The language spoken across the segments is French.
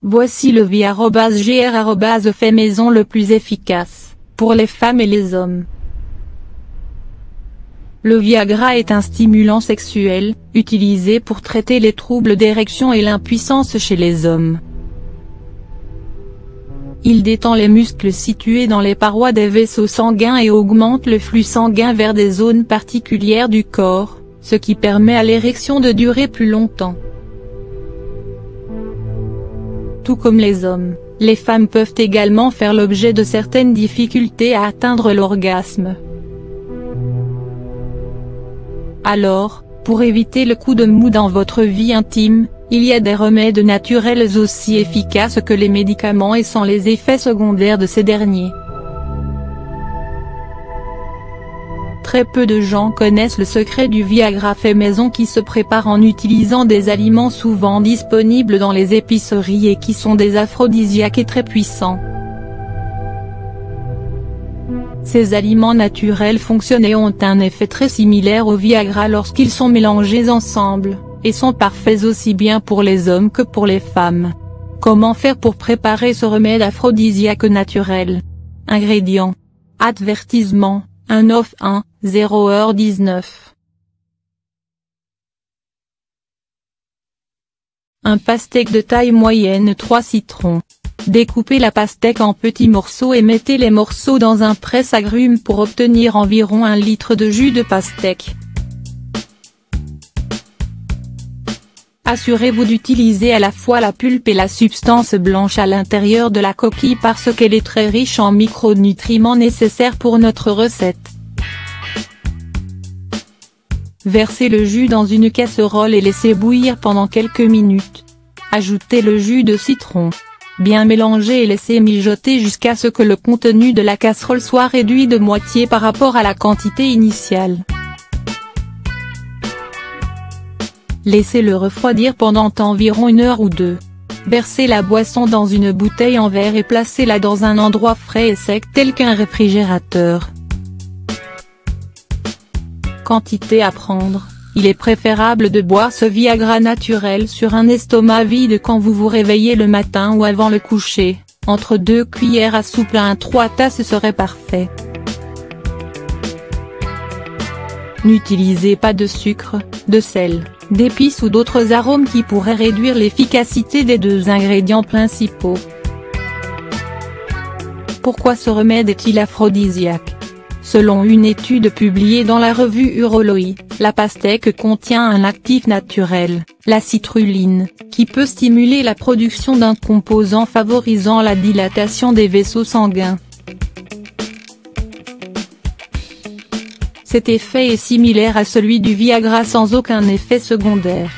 Voici le Viagra fait maison le plus efficace, pour les femmes et les hommes. Le Viagra est un stimulant sexuel, utilisé pour traiter les troubles d'érection et l'impuissance chez les hommes. Il détend les muscles situés dans les parois des vaisseaux sanguins et augmente le flux sanguin vers des zones particulières du corps, ce qui permet à l'érection de durer plus longtemps. Tout comme les hommes, les femmes peuvent également faire l'objet de certaines difficultés à atteindre l'orgasme. Alors, pour éviter le coup de mou dans votre vie intime, il y a des remèdes naturels aussi efficaces que les médicaments et sans les effets secondaires de ces derniers. Très peu de gens connaissent le secret du Viagra fait maison qui se prépare en utilisant des aliments souvent disponibles dans les épiceries et qui sont des aphrodisiaques et très puissants. Ces aliments naturels fonctionnent et ont un effet très similaire au Viagra lorsqu'ils sont mélangés ensemble, et sont parfaits aussi bien pour les hommes que pour les femmes. Comment faire pour préparer ce remède aphrodisiaque naturel? Ingrédients. Avertissement, 191-0h19. Un pastèque de taille moyenne 3 citrons. Découpez la pastèque en petits morceaux et mettez les morceaux dans un presse-agrumes pour obtenir environ 1 litre de jus de pastèque. Assurez-vous d'utiliser à la fois la pulpe et la substance blanche à l'intérieur de la coquille parce qu'elle est très riche en micronutriments nécessaires pour notre recette. Versez le jus dans une casserole et laissez bouillir pendant quelques minutes. Ajoutez le jus de citron. Bien mélanger et laisser mijoter jusqu'à ce que le contenu de la casserole soit réduit de moitié par rapport à la quantité initiale. Laissez-le refroidir pendant environ 1 heure ou 2. Versez la boisson dans une bouteille en verre et placez-la dans un endroit frais et sec tel qu'un réfrigérateur. Quantité à prendre. Il est préférable de boire ce Viagra naturel sur un estomac vide quand vous vous réveillez le matin ou avant le coucher, entre 2 cuillères à soupe à 3 tasses serait parfait. N'utilisez pas de sucre, de sel, d'épices ou d'autres arômes qui pourraient réduire l'efficacité des 2 ingrédients principaux. Pourquoi ce remède est-il aphrodisiaque? Selon une étude publiée dans la revue Urology, la pastèque contient un actif naturel, la citrulline, qui peut stimuler la production d'un composant favorisant la dilatation des vaisseaux sanguins. Cet effet est similaire à celui du Viagra sans aucun effet secondaire.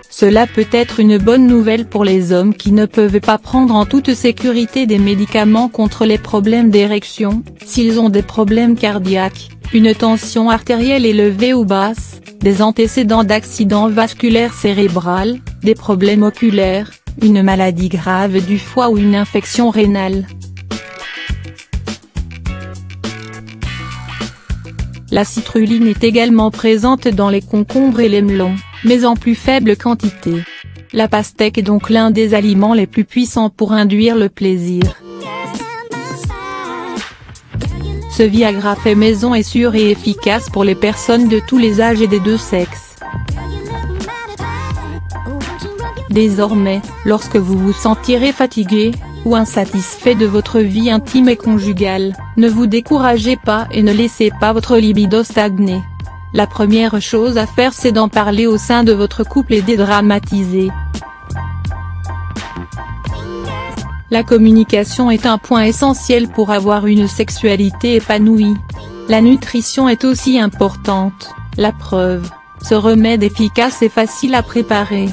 Cela peut être une bonne nouvelle pour les hommes qui ne peuvent pas prendre en toute sécurité des médicaments contre les problèmes d'érection, s'ils ont des problèmes cardiaques, une tension artérielle élevée ou basse, des antécédents d'accident vasculaire cérébral, des problèmes oculaires, une maladie grave du foie ou une infection rénale. La citrulline est également présente dans les concombres et les melons, mais en plus faible quantité. La pastèque est donc l'un des aliments les plus puissants pour induire le plaisir. Ce Viagra fait maison est sûr et efficace pour les personnes de tous les âges et des 2 sexes. Désormais, lorsque vous vous sentirez fatigué, ou insatisfait de votre vie intime et conjugale, ne vous découragez pas et ne laissez pas votre libido stagner. La première chose à faire c'est d'en parler au sein de votre couple et dédramatiser. La communication est un point essentiel pour avoir une sexualité épanouie. La nutrition est aussi importante, la preuve, ce remède efficace et facile à préparer.